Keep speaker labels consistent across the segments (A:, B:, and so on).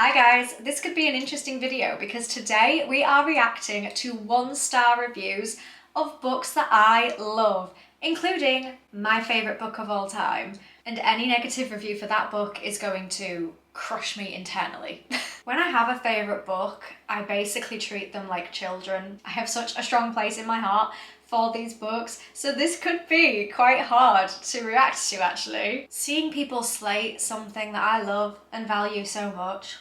A: Hi guys, this could be an interesting video because today we are reacting to 1-star reviews of books that I love, including my favourite book of all time. And any negative review for that book is going to crush me internally. When I have a favourite book, I basically treat them like children. I have such a strong place in my heart for these books, so this could be quite hard to react to actually. Seeing people slate something that I love and value so much,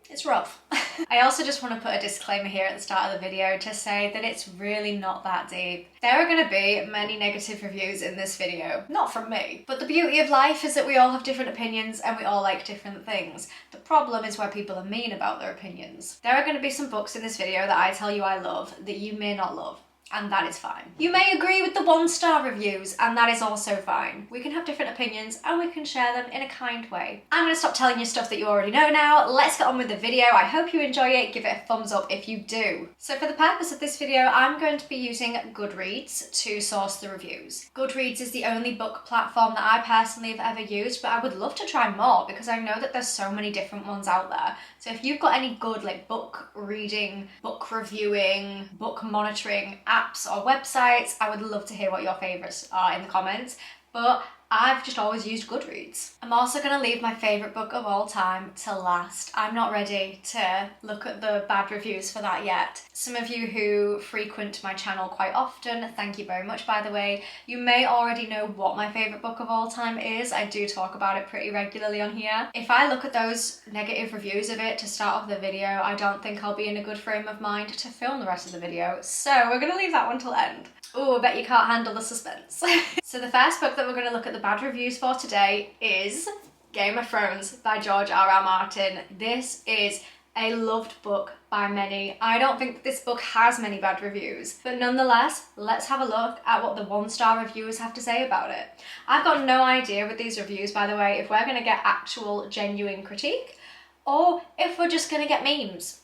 A: it's rough. I also just want to put a disclaimer here at the start of the video to say that it's really not that deep. There are going to be many negative reviews in this video, not from me, but the beauty of life is that we all have different opinions and we all like different things. The problem is where people are mean about their opinions. There are going to be some books in this video that I tell you I love that you may not love. And that is fine. You may agree with the 1-star reviews, and that is also fine. We can have different opinions and we can share them in a kind way. I'm gonna stop telling you stuff that you already know now. Let's get on with the video. I hope you enjoy it. Give it a thumbs up if you do. So for the purpose of this video, I'm going to be using Goodreads to source the reviews. Goodreads is the only book platform that I personally have ever used, but I would love to try more because I know that there's so many different ones out there. So if you've got any good book reading, book reviewing, book monitoring apps or websites, I would love to hear what your favourites are in the comments, but I've just always used Goodreads. I'm also going to leave my favourite book of all time to last. I'm not ready to look at the bad reviews for that yet. Some of you who frequent my channel quite often, thank you very much by the way, you may already know what my favourite book of all time is. I do talk about it pretty regularly on here. If I look at those negative reviews of it to start off the video, I don't think I'll be in a good frame of mind to film the rest of the video, so we're going to leave that one till end. Oh, I bet you can't handle the suspense. So the first book that we're going to look at the bad reviews for today is Game of Thrones by George R.R. Martin. This is a loved book by many. I don't think this book has many bad reviews, but nonetheless, let's have a look at what the 1-star reviewers have to say about it. I've got no idea with these reviews, by the way, if we're going to get actual genuine critique or if we're just going to get memes.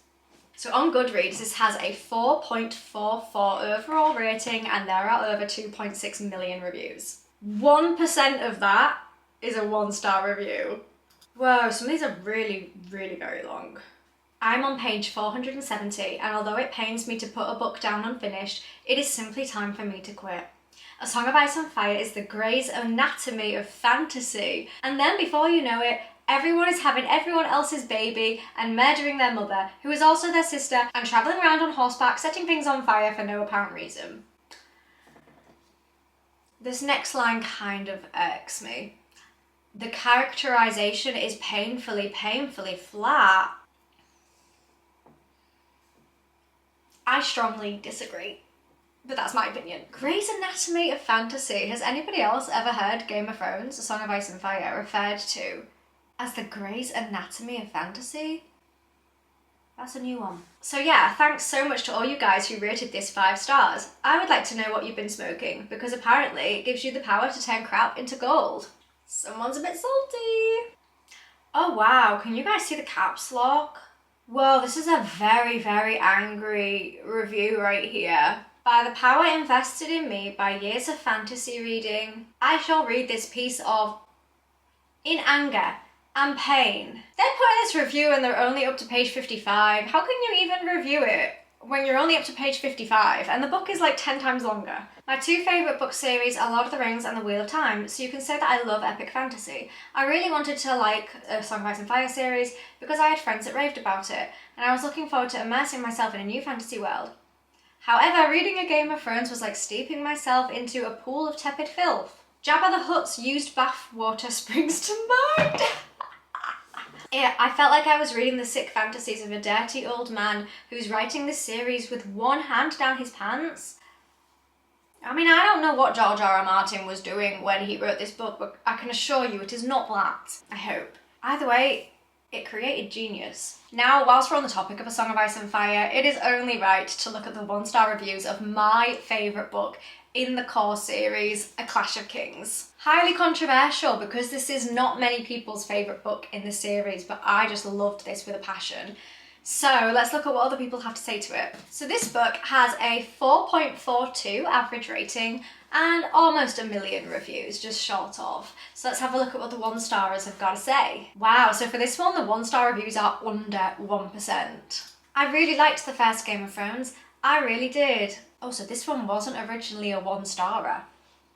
A: So on Goodreads, this has a 4.44 overall rating and there are over 2.6 million reviews. 1% of that is a 1-star review. Whoa, some of these are really, really very long. I'm on page 470 and although it pains me to put a book down unfinished, it is simply time for me to quit. A Song of Ice and Fire is the Grey's Anatomy of fantasy, and then before you know it, everyone is having everyone else's baby and murdering their mother, who is also their sister, and travelling around on horseback, setting things on fire for no apparent reason. This next line kind of irks me. The characterization is painfully flat. I strongly disagree, but that's my opinion. Grey's Anatomy of fantasy. Has anybody else ever heard Game of Thrones, A Song of Ice and Fire, referred to as the Grey's Anatomy of fantasy? That's a new one. So yeah, thanks so much to all you guys who rated this 5 stars. I would like to know what you've been smoking, because apparently it gives you the power to turn crap into gold. Someone's a bit salty. Oh wow, can you guys see the caps lock? Whoa, this is a very, very angry review right here. By the power invested in me by years of fantasy reading, I shall read this piece of in anger and pain. They're putting this review and they're only up to page 55. How can you even review it when you're only up to page 55 and the book is like 10 times longer? My 2 favourite book series are Lord of the Rings and The Wheel of Time, so you can say that I love epic fantasy. I really wanted to like a Song of Ice and Fire series because I had friends that raved about it and I was looking forward to immersing myself in a new fantasy world. However, reading A Game of Thrones was like steeping myself into a pool of tepid filth. Jabba the Hutt's used bath water springs to mind. Yeah, I felt like I was reading the sick fantasies of a dirty old man who's writing this series with one hand down his pants. I mean, I don't know what George R.R. Martin was doing when he wrote this book, but I can assure you it is not that, I hope. Either way, it created genius. Now, whilst we're on the topic of A Song of Ice and Fire, it is only right to look at the 1-star reviews of my favourite book in the core series, A Clash of Kings. Highly controversial because this is not many people's favourite book in the series, but I just loved this with a passion. So let's look at what other people have to say to it. So this book has a 4.42 average rating and almost 1 million reviews, just short of. So let's have a look at what the 1-starers have got to say. Wow, so for this one, the 1-star reviews are under 1%. I really liked the first Game of Thrones. I really did. Oh, so this one wasn't originally a 1-starer.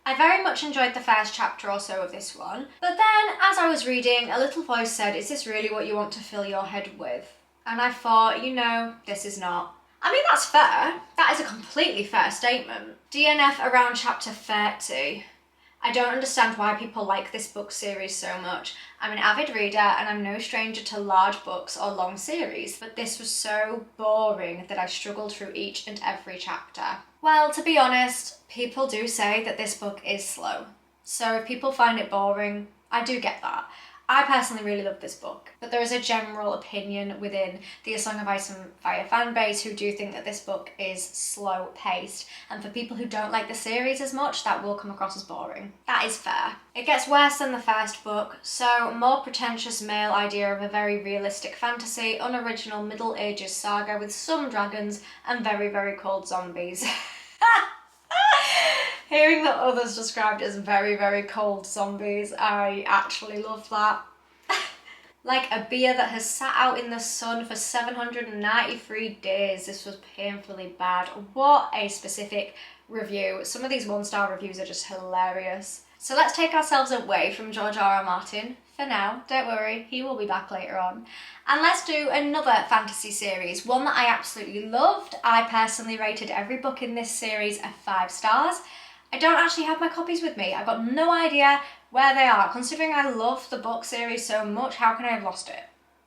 A: I very much enjoyed the first chapter or so of this one, but then as I was reading, a little voice said, is this really what you want to fill your head with? And I thought, you know, this is not. I mean, that's fair. That is a completely fair statement. DNF around chapter 30. I don't understand why people like this book series so much. I'm an avid reader and I'm no stranger to large books or long series, but this was so boring that I struggled through each and every chapter. Well, to be honest, people do say that this book is slow. So if people find it boring, I do get that. I personally really love this book, but there is a general opinion within the A Song of Ice and Fire fan base who do think that this book is slow paced, and for people who don't like the series as much, that will come across as boring. That is fair. It gets worse than the first book, so more pretentious male idea of a very realistic fantasy, unoriginal Middle Ages saga with some dragons and very, very cold zombies. Hearing that others described as very, very cold zombies, I actually love that. Like a beer that has sat out in the sun for 793 days. This was painfully bad. What a specific review. Some of these 1-star reviews are just hilarious. So let's take ourselves away from George R.R. Martin. For now, don't worry, he will be back later on. And let's do another fantasy series, one that I absolutely loved. I personally rated every book in this series a 5 stars. I don't actually have my copies with me. I've got no idea where they are. Considering I love the book series so much, how can I have lost it?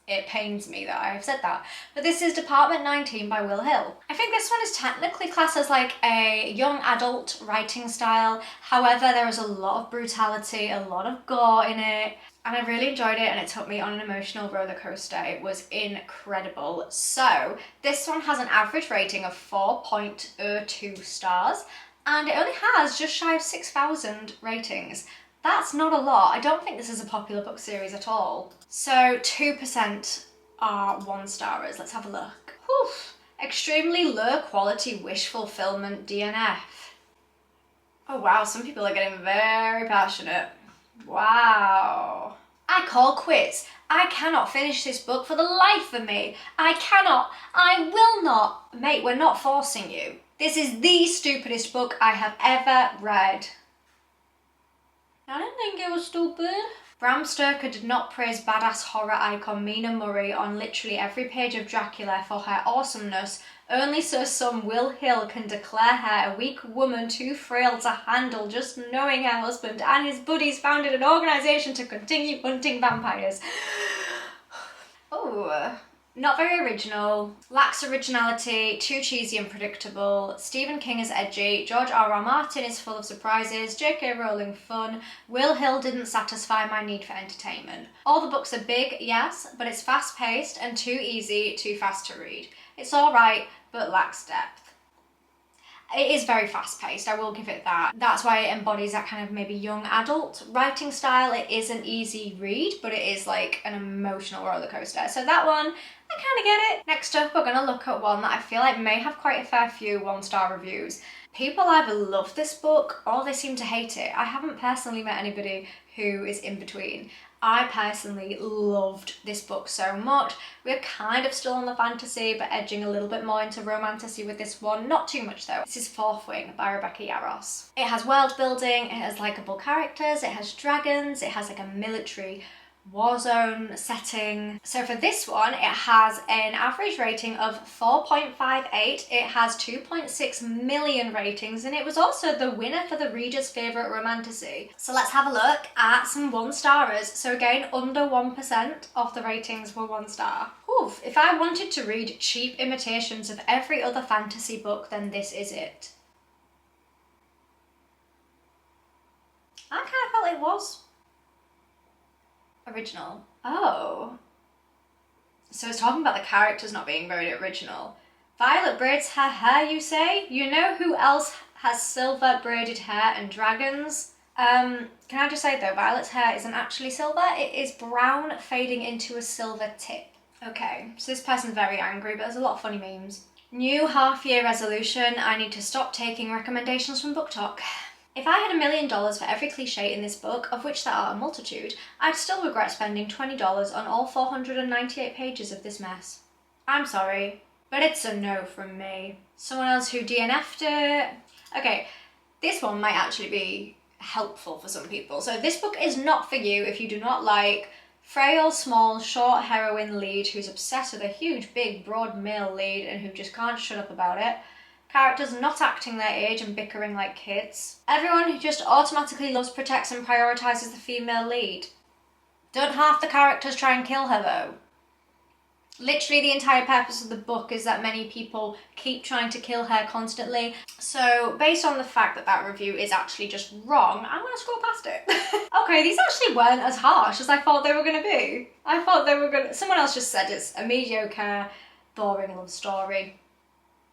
A: It pains me that I have said that. But this is Department 19 by Will Hill. I think this one is technically classed as like a young adult writing style. However, there is a lot of brutality, a lot of gore in it. And I really enjoyed it and it took me on an emotional roller coaster. It was incredible. So this one has an average rating of 4.02 stars. And it only has just shy of 6,000 ratings. That's not a lot. I don't think this is a popular book series at all. So 2% are 1-starers. Let's have a look. Whew. Extremely low quality wish fulfillment DNF. Oh wow, some people are getting very passionate. Wow. I call quits. I cannot finish this book for the life of me. I cannot. I will not. Mate, we're not forcing you. This is the stupidest book I have ever read. I didn't think it was stupid. Bram Stoker did not praise badass horror icon Mina Murray on literally every page of Dracula for her awesomeness, only so some Will Hill can declare her a weak woman too frail to handle just knowing her husband and his buddies founded an organisation to continue hunting vampires. Oh. Not very original, lacks originality, too cheesy and predictable. Stephen King is edgy, George R.R. Martin is full of surprises, J.K. Rowling fun, Will Hill didn't satisfy my need for entertainment. All the books are big, yes, but it's fast-paced and too easy, too fast to read. It's alright, but lacks depth. It is very fast-paced, I will give it that. That's why it embodies that kind of maybe young adult writing style. It is an easy read, but it is like an emotional roller coaster. So that one, I kind of get it. Next up, we're going to look at one that I feel like may have quite a fair few 1-star reviews. People either love this book or they seem to hate it. I haven't personally met anybody who is in between. I personally loved this book so much. We're kind of still on the fantasy, but edging a little bit more into romantasy with this one. Not too much though. This is Fourth Wing by Rebecca Yarros. It has world building, it has likeable characters, it has dragons, it has like a military warzone setting. So for this one, it has an average rating of 4.58. It has 2.6 million ratings, and it was also the winner for the reader's favourite romantasy. So let's have a look at some 1-starers. So again, under 1% of the ratings were 1 star. Oof, if I wanted to read cheap imitations of every other fantasy book, then this is it. I kind of felt it was original. Oh. So it's talking about the characters not being very original. Violet braids her hair, you say? You know who else has silver braided hair and dragons? Can I just say though, Violet's hair isn't actually silver. It is brown fading into a silver tip. Okay, so this person's very angry, but there's a lot of funny memes. New half-year resolution, I need to stop taking recommendations from BookTok. If I had $1 million for every cliche in this book, of which there are a multitude, I'd still regret spending $20 on all 498 pages of this mess. I'm sorry, but it's a no from me. Someone else who DNF'd it. Okay, this one might actually be helpful for some people. So this book is not for you if you do not like frail, small, short heroine lead who's obsessed with a huge, big, broad male lead and who just can't shut up about it. Characters not acting their age and bickering like kids. Everyone who just automatically loves, protects and prioritises the female lead. Don't half the characters try and kill her though? Literally the entire purpose of the book is that many people keep trying to kill her constantly. So based on the fact that that review is actually just wrong, I'm going to scroll past it. Okay, these actually weren't as harsh as I thought they were going to be. I thought they were going to... Someone else just said it's a mediocre, boring love story.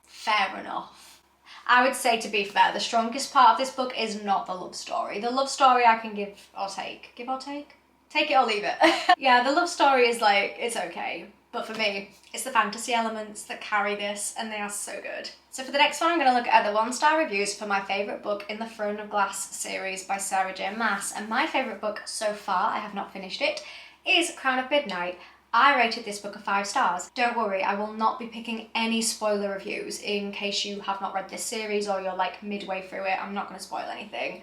A: Fair enough. I would say, to be fair, the strongest part of this book is not the love story. The love story I can give or take. Give or take? Take it or leave it. Yeah, the love story is like, it's okay. But for me, it's the fantasy elements that carry this, and they are so good. So for the next one, I'm going to look at the 1-star reviews for my favourite book in the Throne of Glass series by Sarah J. Maas. And my favourite book so far, I have not finished it, is Crown of Midnight. I rated this book a 5 stars. Don't worry, I will not be picking any spoiler reviews in case you have not read this series or you're like midway through it. I'm not going to spoil anything.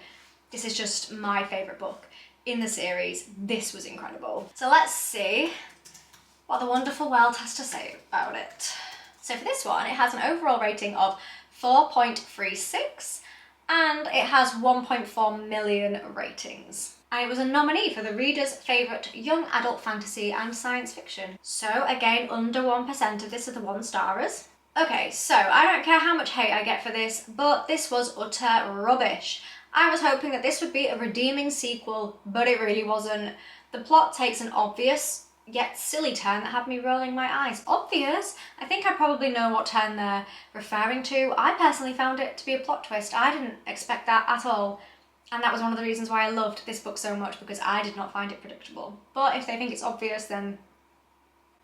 A: This is just my favourite book in the series. This was incredible. So let's see what the wonderful world has to say about it. So for this one, it has an overall rating of 4.36 and it has 1.4 million ratings. And it was a nominee for the reader's favourite young adult fantasy and science fiction. So again, under 1% of this are the 1-starers. Okay, so I don't care how much hate I get for this, but this was utter rubbish. I was hoping that this would be a redeeming sequel, but it really wasn't. The plot takes an obvious yet silly turn that had me rolling my eyes. Obvious? I think I probably know what turn they're referring to. I personally found it to be a plot twist. I didn't expect that at all. And that was one of the reasons why I loved this book so much, because I did not find it predictable. But if they think it's obvious, then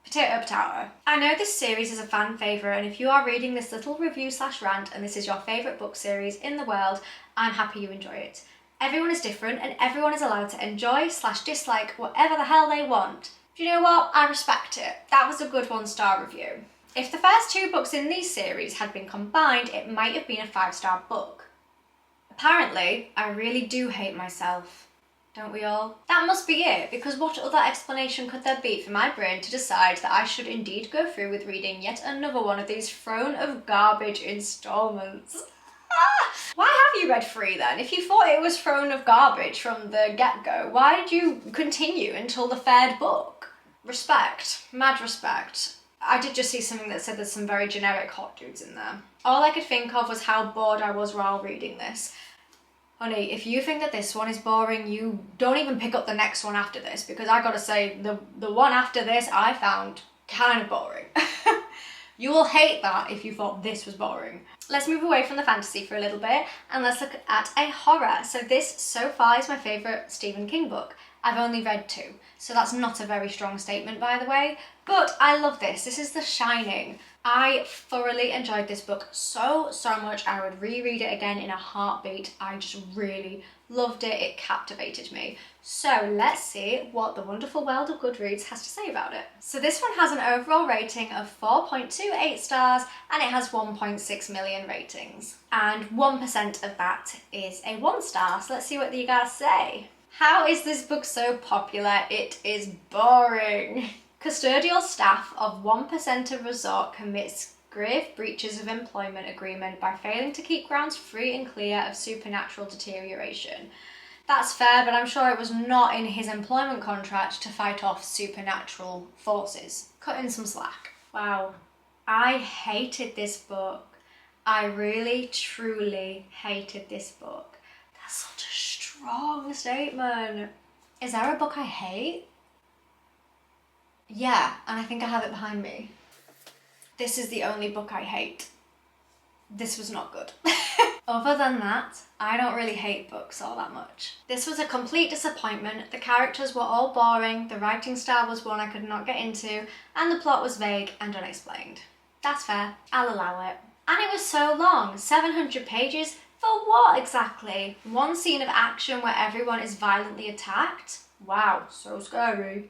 A: potato potato. I know this series is a fan favourite, and if you are reading this little review / rant and this is your favourite book series in the world, I'm happy you enjoy it. Everyone is different and everyone is allowed to enjoy / dislike whatever the hell they want. Do you know what? I respect it. That was a good 1-star review. If the first 2 books in these series had been combined, it might have been a 5-star book. Apparently, I really do hate myself. Don't we all? That must be it, because what other explanation could there be for my brain to decide that I should indeed go through with reading yet another one of these Throne of Garbage installments? Why have you read 3 then? If you thought it was Throne of Garbage from the get-go, why did you continue until the 3rd book? Respect. Mad respect. I did just see something that said there's some very generic hot dudes in there. All I could think of was how bored I was while reading this. Honey, if you think that this one is boring, you don't even pick up the next one after this, because I gotta say, the one after this I found kind of boring. You will hate that if you thought this was boring. Let's move away from the fantasy for a little bit and let's look at a horror. So this so far is my favourite Stephen King book. I've only read 2, so that's not a very strong statement, by the way, but I love this. This is The Shining. I thoroughly enjoyed this book so much. I would reread it again in a heartbeat. I just really loved it. It captivated me. So let's see what the wonderful world of Goodreads has to say about it. So this one has an overall rating of 4.28 stars and it has 1.6 million ratings. And 1% of that is a 1-star. So let's see what you guys say. How is this book so popular? It is boring. Custodial staff of 1% resort commits grave breaches of employment agreement by failing to keep grounds free and clear of supernatural deterioration. That's fair, but I'm sure it was not in his employment contract to fight off supernatural forces. Cut in some slack. Wow. I hated this book. I really, truly hated this book. That's such a strong statement. Is there a book I hate? Yeah, and I think I have it behind me. This is the only book I hate. this was not good. Other than that, I don't really hate books all that much. This was a complete disappointment. The characters were all boring, the writing style was one I could not get into, and the plot was vague and unexplained. That's fair, I'll allow it. And it was so long, 700 pages, for what exactly? One scene of action where everyone is violently attacked? Wow, so scary.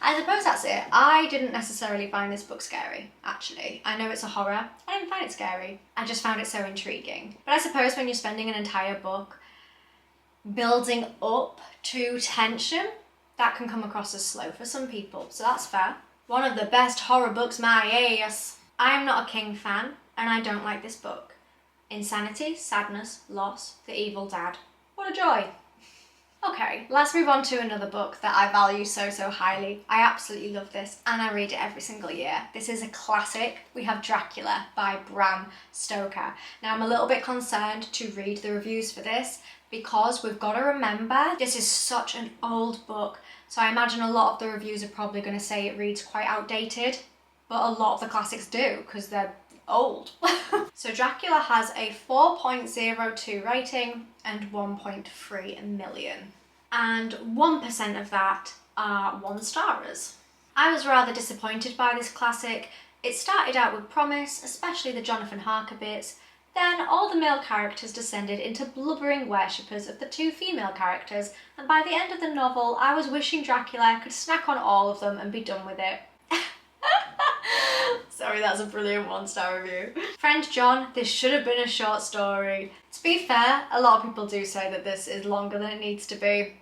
A: I suppose that's it. I didn't necessarily find this book scary, actually. I know it's a horror. I didn't find it scary. I just found it so intriguing. But I suppose when you're spending an entire book building up to tension, that can come across as slow for some people, so that's fair. One of the best horror books, my ass. I am not a King fan, and I don't like this book. Insanity, sadness, loss, the evil dad. What a joy. Okay, let's move on to another book that I value so highly. I absolutely love this and I read it every single year. This is a classic. We have Dracula by Bram Stoker. Now I'm a little bit concerned to read the reviews for this because we've got to remember this is such an old book. So I imagine a lot of the reviews are probably going to say it reads quite outdated, but a lot of the classics do because they're old. So Dracula has a 4.02 rating and 1.3 million. And 1% of that are 1-starers. I was rather disappointed by this classic. It started out with promise, especially the Jonathan Harker bits. Then all the male characters descended into blubbering worshippers of the two female characters, and by the end of the novel I was wishing Dracula could snack on all of them and be done with it. Sorry, that's a brilliant 1-star review. Friend John, this should have been a short story. To be fair, a lot of people do say that this is longer than it needs to be.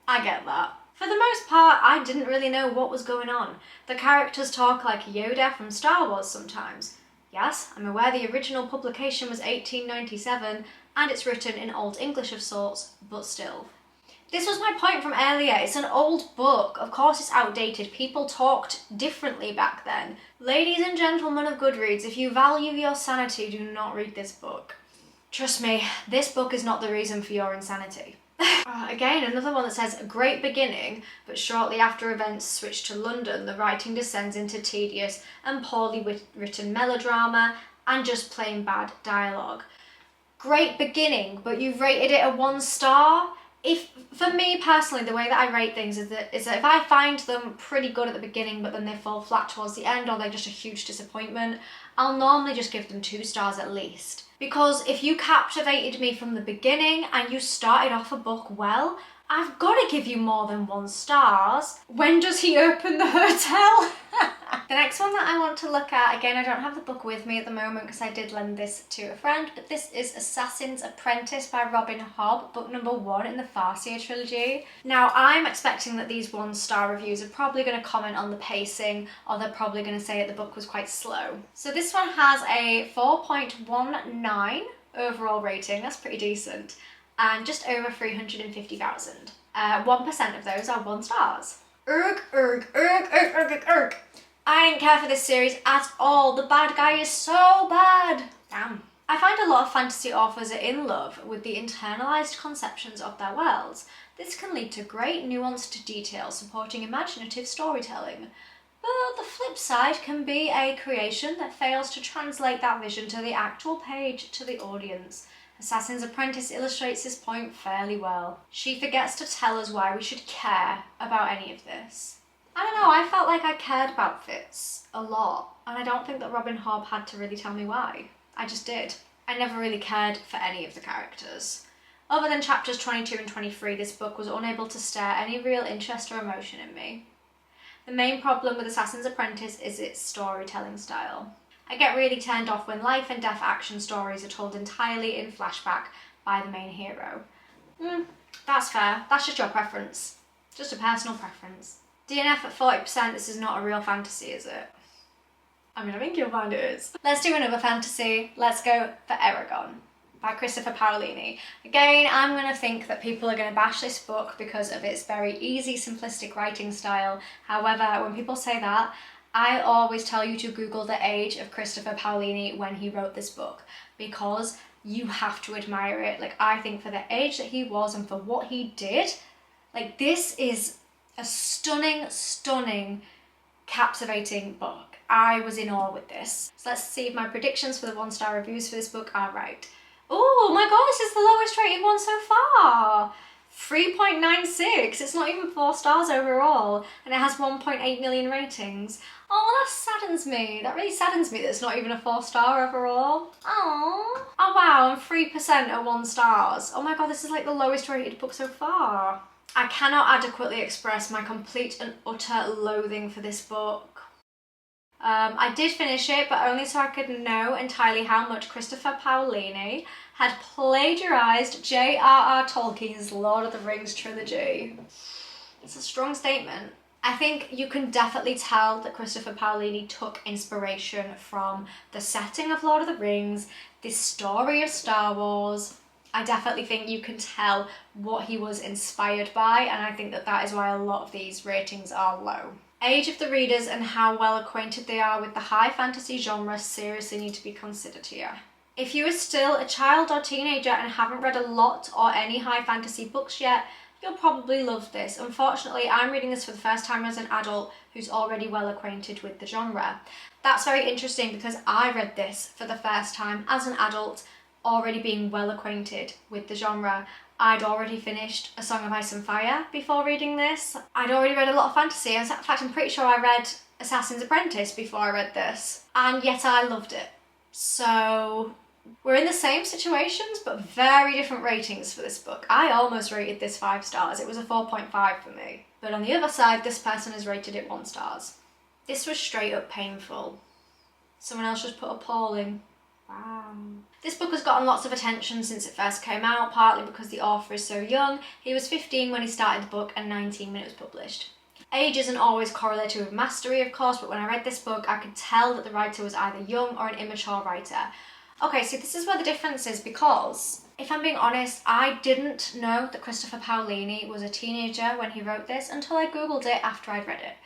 A: I get that. For the most part, I didn't really know what was going on. The characters talk like Yoda from Star Wars sometimes. Yes, I'm aware the original publication was 1897 and it's written in Old English of sorts, but still. This was my point from earlier. It's an old book. Of course it's outdated. People talked differently back then. Ladies and gentlemen of Goodreads, if you value your sanity, do not read this book. Trust me, this book is not the reason for your insanity. Again, another one that says, a great beginning, but shortly after events switch to London, the writing descends into tedious and poorly written melodrama and just plain bad dialogue. Great beginning, but you've rated it a 1-star? For me personally, the way that I rate things is that if I find them pretty good at the beginning but then they fall flat towards the end or they're just a huge disappointment, I'll normally just give them 2 stars at least. Because if you captivated me from the beginning and you started off a book well, I've got to give you more than 1 stars. When does he open the hotel? The next one that I want to look at, again, I don't have the book with me at the moment because I did lend this to a friend, but this is Assassin's Apprentice by Robin Hobb, book number 1 in the Farseer trilogy. Now, I'm expecting that these 1-star reviews are probably going to comment on the pacing, or they're probably going to say that the book was quite slow. So this one has a 4.19 overall rating, that's pretty decent, and just over 350,000. 1% of those are 1 stars. Erg. I didn't care for this series at all. The bad guy is so bad. Damn. I find a lot of fantasy authors are in love with the internalised conceptions of their worlds. This can lead to great nuanced detail supporting imaginative storytelling. But the flip side can be a creation that fails to translate that vision to the actual page to the audience. Assassin's Apprentice illustrates this point fairly well. She forgets to tell us why we should care about any of this. I don't know, I felt like I cared about Fitz a lot, and I don't think that Robin Hobb had to really tell me why. I just did. I never really cared for any of the characters. Other than chapters 22 and 23, this book was unable to stir any real interest or emotion in me. The main problem with Assassin's Apprentice is its storytelling style. I get really turned off when life and death action stories are told entirely in flashback by the main hero. That's fair, that's just your preference. Just a personal preference. DNF at 40%, this is not a real fantasy, is it? I mean, I think you'll find it is. Let's do another fantasy. Let's go for Eragon by Christopher Paolini. Again, I'm going to think that people are going to bash this book because of its very easy, simplistic writing style. However, when people say that, I always tell you to Google the age of Christopher Paolini when he wrote this book, because you have to admire it. Like, I think for the age that he was and for what he did, like, this is a stunning, captivating book. I was in awe with this. So let's see if my predictions for the 1-star reviews for this book are right. Oh my god, this is the lowest rated one so far. 3.96. It's not even 4 stars overall, and it has 1.8 million ratings. Oh, that saddens me. That really saddens me that it's not even a 4-star overall. Oh wow, and 3% are 1 stars. Oh my god, this is like the lowest rated book so far. I cannot adequately express my complete and utter loathing for this book. I did finish it, but only so I could know entirely how much Christopher Paolini had plagiarised J.R.R. Tolkien's Lord of the Rings trilogy. It's a strong statement. I think you can definitely tell that Christopher Paolini took inspiration from the setting of Lord of the Rings, the story of Star Wars. I definitely think you can tell what he was inspired by, and I think that that is why a lot of these ratings are low. Age of the readers and how well acquainted they are with the high fantasy genre seriously need to be considered here. If you are still a child or teenager and haven't read a lot or any high fantasy books yet, you'll probably love this. Unfortunately, I'm reading this for the first time as an adult who's already well acquainted with the genre. That's very interesting because I read this for the first time as an adult, already being well acquainted with the genre. I'd already finished A Song of Ice and Fire before reading this. I'd already read a lot of fantasy. In fact, I'm pretty sure I read Assassin's Apprentice before I read this, and yet I loved it. So we're in the same situations, but very different ratings for this book. I almost rated this 5 stars. It was a 4.5 for me. But on the other side, this person has rated it 1 star. This was straight up painful. Someone else just put appalling. Wow. This book has gotten lots of attention since it first came out, partly because the author is so young. He was 15 when he started the book and 19 when it was published. Age isn't always correlated with mastery, of course, but when I read this book, I could tell that the writer was either young or an immature writer. Okay, so this is where the difference is, because if I'm being honest, I didn't know that Christopher Paolini was a teenager when he wrote this until I googled it after I'd read it.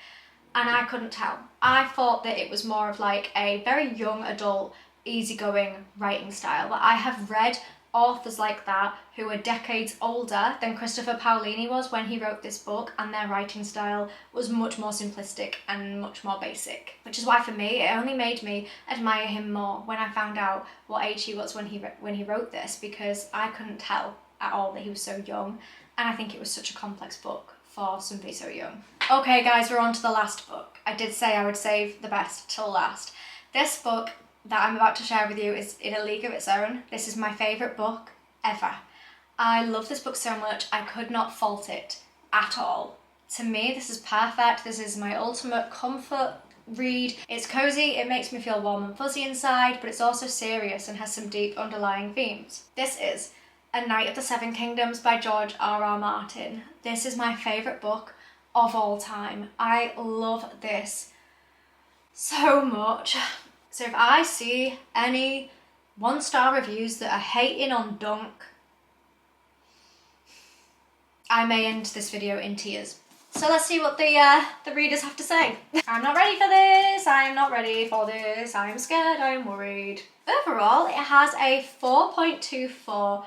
A: And I couldn't tell. I thought that it was more of like a very young adult, easygoing writing style, but I have read authors like that who are decades older than Christopher Paolini was when he wrote this book, and their writing style was much more simplistic and much more basic, which is why for me it only made me admire him more when I found out what age he was when he wrote this, because I couldn't tell at all that he was so young, and I think it was such a complex book for somebody so young. Okay guys, we're on to the last book. I did say I would save the best till last. This book that I'm about to share with you is in a league of its own. This is my favourite book ever. I love this book so much, I could not fault it at all. To me, this is perfect. This is my ultimate comfort read. It's cosy, it makes me feel warm and fuzzy inside, but it's also serious and has some deep underlying themes. This is A Knight of the Seven Kingdoms by George R.R. Martin. This is my favourite book of all time. I love this so much. So if I see any 1-star reviews that are hating on Dunk, I may end this video in tears. So let's see what the readers have to say. I'm not ready for this, I'm not ready for this, I'm scared, I'm worried. Overall, it has a 4.24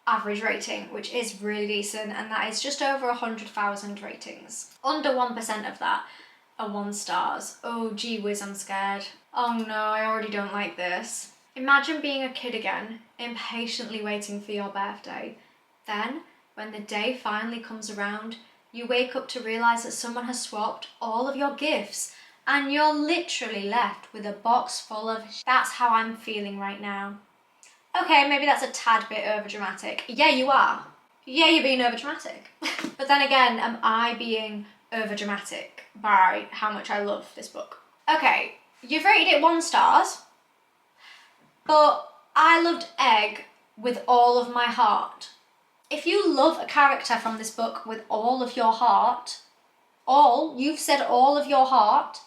A: average rating, which is really decent, and that is just over 100,000 ratings. Under 1% of that are 1 stars. Oh gee whiz, I'm scared. Oh no, I already don't like this. Imagine being a kid again, impatiently waiting for your birthday. Then, when the day finally comes around, you wake up to realise that someone has swapped all of your gifts and you're literally left with a box full of That's how I'm feeling right now. Okay, maybe that's a tad bit overdramatic. Yeah, you are. Yeah, you're being overdramatic. But then again, am I being overdramatic by how much I love this book? Okay, you've rated it 1 star, but I loved Egg with all of my heart. If you love a character from this book with all of your heart, you've said all of your heart,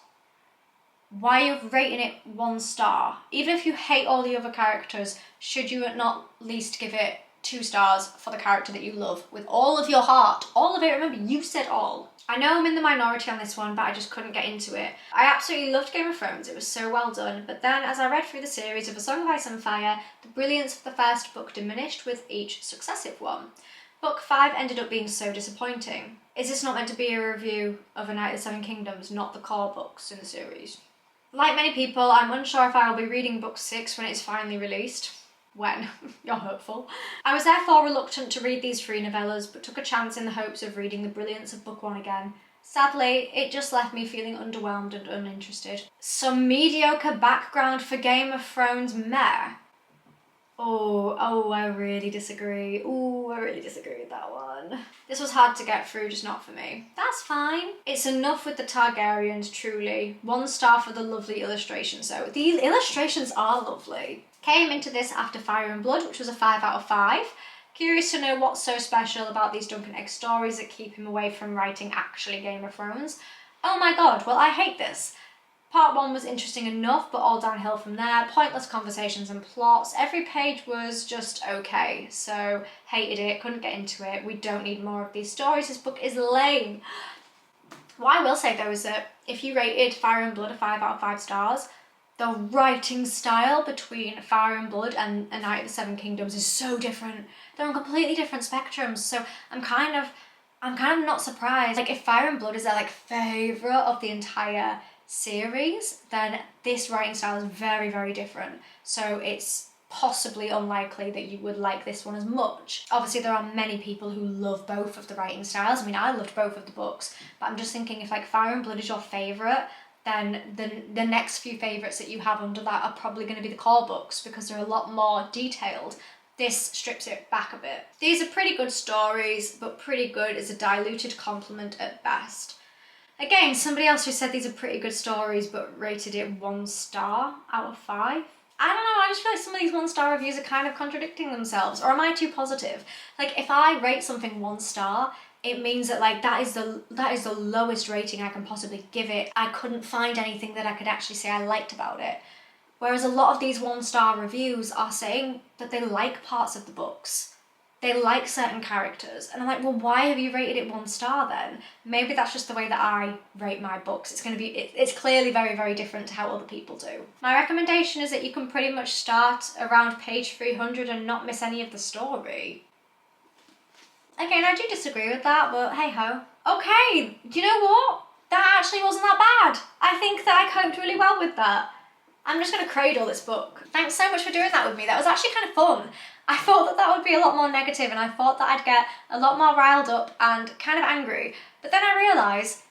A: why are you rating it 1 star? Even if you hate all the other characters, should you not at least give it 2 stars for the character that you love with all of your heart? All of it, remember, you said all. I know I'm in the minority on this one, but I just couldn't get into it. I absolutely loved Game of Thrones, it was so well done, but then as I read through the series of A Song of Ice and Fire, the brilliance of the first book diminished with each successive one. Book 5 ended up being so disappointing. Is this not meant to be a review of A Knight of the Seven Kingdoms, not the core books in the series? Like many people, I'm unsure if I will be reading book 6 when it's finally released. When? You're hopeful. I was therefore reluctant to read these 3 novellas, but took a chance in the hopes of reading the brilliance of book 1 again. Sadly, it just left me feeling underwhelmed and uninterested. Some mediocre background for Game of Thrones meh. Oh, I really disagree. I really disagree with that one. This was hard to get through, just not for me. That's fine. It's enough with the Targaryens, truly. 1 star for the lovely illustrations, though. These illustrations are lovely. Came into this after Fire and Blood, which was a 5 out of 5. Curious to know what's so special about these Duncan Egg stories that keep him away from writing actually Game of Thrones. Oh my god, well I hate this. Part 1 was interesting enough, but all downhill from there. Pointless conversations and plots. Every page was just okay, so hated it, couldn't get into it. We don't need more of these stories. This book is lame. What I will say though is that if you rated Fire and Blood a 5 out of 5 stars, the writing style between Fire and Blood and A Knight of the Seven Kingdoms is so different. They're on completely different spectrums, so I'm kind of not surprised. Like, if Fire and Blood is their favourite of the entire series, then this writing style is very, very different. So it's possibly unlikely that you would like this one as much. Obviously, there are many people who love both of the writing styles. I mean, I loved both of the books, but I'm just thinking if Fire and Blood is your favourite, then the next few favourites that you have under that are probably going to be the core books because they're a lot more detailed. This strips it back a bit. These are pretty good stories, but pretty good is a diluted compliment at best. Again, somebody else who said these are pretty good stories but rated it 1 star out of 5. I don't know, I just feel like some of these 1 star reviews are kind of contradicting themselves, or am I too positive? If I rate something 1 star, it means that that is the lowest rating I can possibly give it. I couldn't find anything that I could actually say I liked about it. Whereas a lot of these 1 star reviews are saying that they like parts of the books. They like certain characters. And I'm like, well, why have you rated it 1 star then? Maybe that's just the way that I rate my books. It's clearly very, very different to how other people do. My recommendation is that you can pretty much start around page 300 and not miss any of the story. Again, I do disagree with that, but hey ho. Okay, do you know what? That actually wasn't that bad. I think that I coped really well with that. I'm just going to cradle this book. Thanks so much for doing that with me. That was actually kind of fun. I thought that would be a lot more negative, and I thought that I'd get a lot more riled up and kind of angry. But then I realised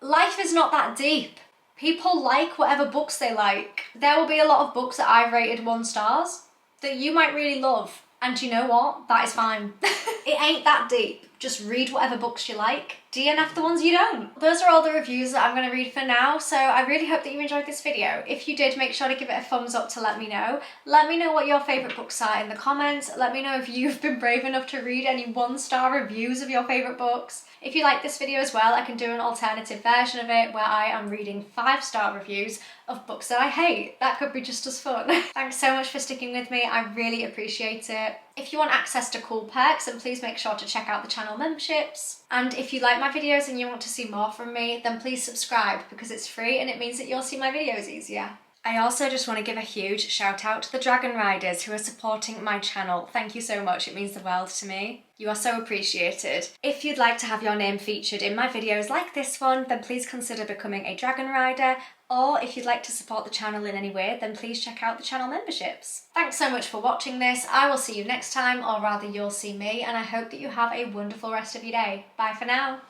A: life is not that deep. People like whatever books they like. There will be a lot of books that I've rated 1 stars that you might really love. And you know what? That is fine. It ain't that deep. Just read whatever books you like. DNF the ones you don't. Those are all the reviews that I'm going to read for now, so I really hope that you enjoyed this video. If you did, make sure to give it a thumbs up to let me know. Let me know what your favourite books are in the comments. Let me know if you've been brave enough to read any 1 star reviews of your favourite books. If you like this video as well, I can do an alternative version of it where I am reading 5 star reviews of books that I hate. That could be just as fun. Thanks so much for sticking with me. I really appreciate it. If you want access to cool perks, then please make sure to check out the channel memberships. And if you like my videos and you want to see more from me, then please subscribe because it's free and it means that you'll see my videos easier. I also just want to give a huge shout out to the Dragon Riders who are supporting my channel. Thank you so much, it means the world to me. You are so appreciated. If you'd like to have your name featured in my videos like this one, then please consider becoming a Dragon Rider, or if you'd like to support the channel in any way, then please check out the channel memberships. Thanks so much for watching this. I will see you next time, or rather you'll see me, and I hope that you have a wonderful rest of your day. Bye for now.